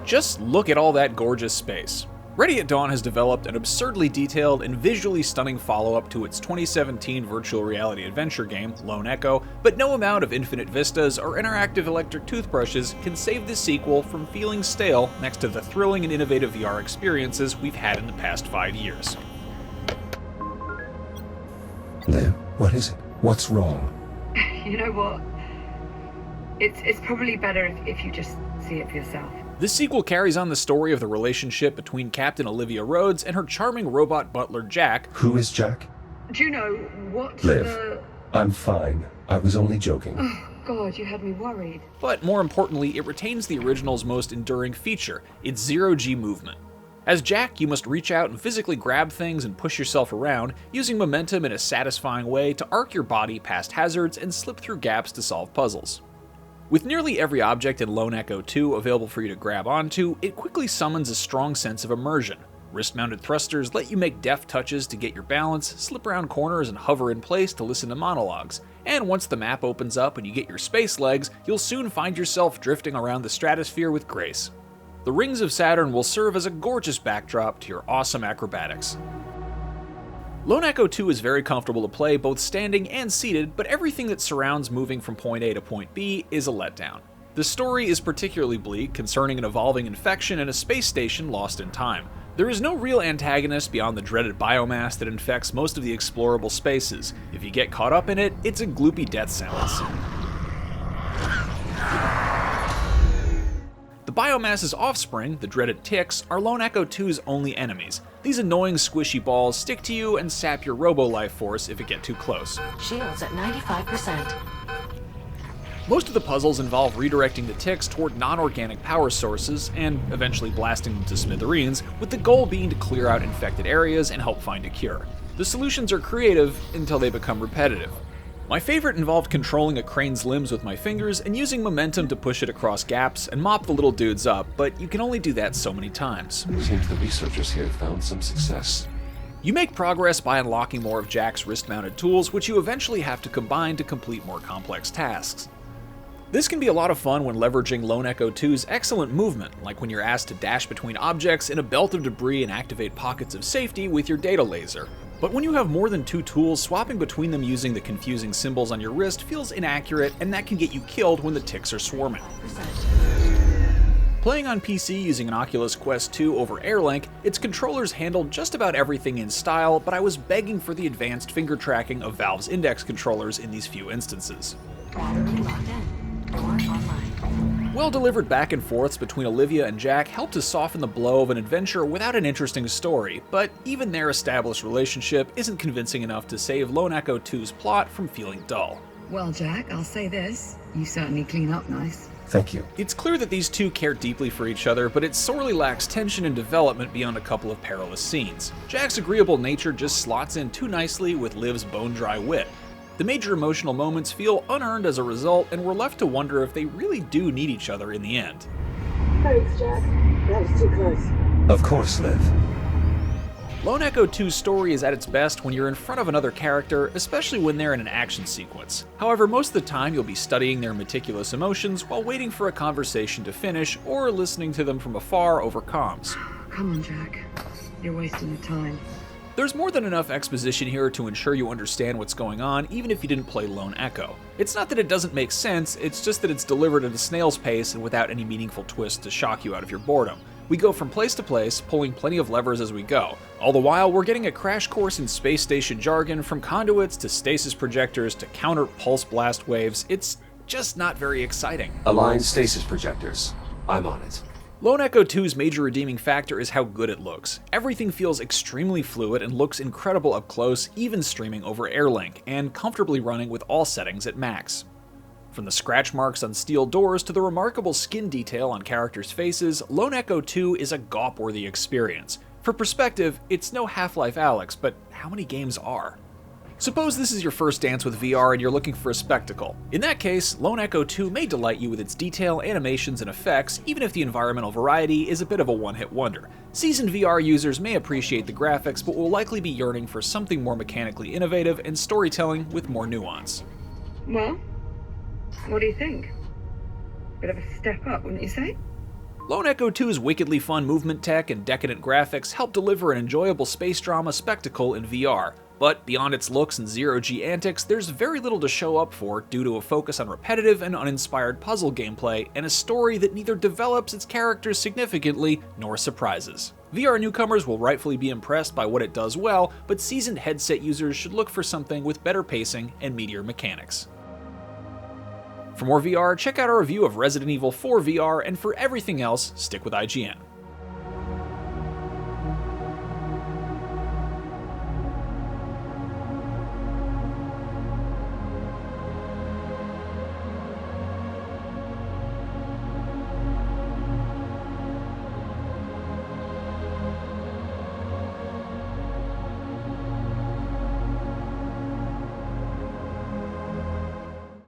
Just look at all that gorgeous space. Ready at Dawn has developed an absurdly detailed and visually stunning follow-up to its 2017 virtual reality adventure game, Lone Echo, but no amount of infinite vistas or interactive electric toothbrushes can save this sequel from feeling stale next to the thrilling and innovative VR experiences we've had in the past 5 years. Liv, what is it? What's wrong? You know what? It's probably better if you just see it for yourself. This sequel carries on the story of the relationship between Captain Olivia Rhodes and her charming robot butler Jack. Who is Jack? Do you know what Liv, I'm fine. I was only joking. Oh, God, you had me worried. But more importantly, it retains the original's most enduring feature, its zero-G movement. As Jack, you must reach out and physically grab things and push yourself around, using momentum in a satisfying way to arc your body past hazards and slip through gaps to solve puzzles. With nearly every object in Lone Echo 2 available for you to grab onto, it quickly summons a strong sense of immersion. Wrist-mounted thrusters let you make deft touches to get your balance, slip around corners and hover in place to listen to monologues. And once the map opens up and you get your space legs, you'll soon find yourself drifting around the stratosphere with grace. The rings of Saturn will serve as a gorgeous backdrop to your awesome acrobatics. Lone Echo 2 is very comfortable to play both standing and seated, but everything that surrounds moving from point A to point B is a letdown. The story is particularly bleak, concerning an evolving infection and a space station lost in time. There is no real antagonist beyond the dreaded biomass that infects most of the explorable spaces. If you get caught up in it, it's a gloopy death sentence. The biomass's offspring, the dreaded ticks, are Lone Echo 2's only enemies. These annoying squishy balls stick to you and sap your robo-life force if you get too close. Shields at 95%. Most of the puzzles involve redirecting the ticks toward non-organic power sources and eventually blasting them to smithereens, with the goal being to clear out infected areas and help find a cure. The solutions are creative until they become repetitive. My favorite involved controlling a crane's limbs with my fingers and using momentum to push it across gaps and mop the little dudes up, but you can only do that so many times. It seems the researchers here found some success. You make progress by unlocking more of Jack's wrist-mounted tools, which you eventually have to combine to complete more complex tasks. This can be a lot of fun when leveraging Lone Echo 2's excellent movement, like when you're asked to dash between objects in a belt of debris and activate pockets of safety with your data laser. But when you have more than two tools, swapping between them using the confusing symbols on your wrist feels inaccurate, and that can get you killed when the ticks are swarming. Playing on PC using an Oculus Quest 2 over Airlink, its controllers handled just about everything in style, but I was begging for the advanced finger tracking of Valve's index controllers in these few instances. Well-delivered back and forths between Olivia and Jack help to soften the blow of an adventure without an interesting story, but even their established relationship isn't convincing enough to save Lone Echo 2's plot from feeling dull. Well, Jack, I'll say this. You certainly clean up nice. Thank you. It's clear that these two care deeply for each other, but it sorely lacks tension and development beyond a couple of perilous scenes. Jack's agreeable nature just slots in too nicely with Liv's bone-dry wit. The major emotional moments feel unearned as a result, and we're left to wonder if they really do need each other in the end. Thanks, Jack. That was too close. Of course, Liv. Lone Echo 2's story is at its best when you're in front of another character, especially when they're in an action sequence. However, most of the time you'll be studying their meticulous emotions while waiting for a conversation to finish or listening to them from afar over comms. Come on, Jack. You're wasting your time. There's more than enough exposition here to ensure you understand what's going on, even if you didn't play Lone Echo. It's not that it doesn't make sense, it's just that it's delivered at a snail's pace and without any meaningful twist to shock you out of your boredom. We go from place to place, pulling plenty of levers as we go. All the while, we're getting a crash course in space station jargon, from conduits to stasis projectors to counter pulse blast waves. It's just not very exciting. Align stasis projectors. I'm on it. Lone Echo 2's major redeeming factor is how good it looks. Everything feels extremely fluid and looks incredible up close, even streaming over Airlink, and comfortably running with all settings at max. From the scratch marks on steel doors to the remarkable skin detail on characters' faces, Lone Echo 2 is a gawp-worthy experience. For perspective, it's no Half-Life Alyx, but how many games are? Suppose this is your first dance with VR and you're looking for a spectacle. In that case, Lone Echo 2 may delight you with its detail, animations, and effects, even if the environmental variety is a bit of a one-hit wonder. Seasoned VR users may appreciate the graphics, but will likely be yearning for something more mechanically innovative and storytelling with more nuance. Well, what do you think? Bit of a step up, wouldn't you say? Lone Echo 2's wickedly fun movement tech and decadent graphics help deliver an enjoyable space drama spectacle in VR, but beyond its looks and zero-G antics, there's very little to show up for due to a focus on repetitive and uninspired puzzle gameplay and a story that neither develops its characters significantly nor surprises. VR newcomers will rightfully be impressed by what it does well, but seasoned headset users should look for something with better pacing and meatier mechanics. For more VR, check out our review of Resident Evil 4 VR, and for everything else, stick with IGN.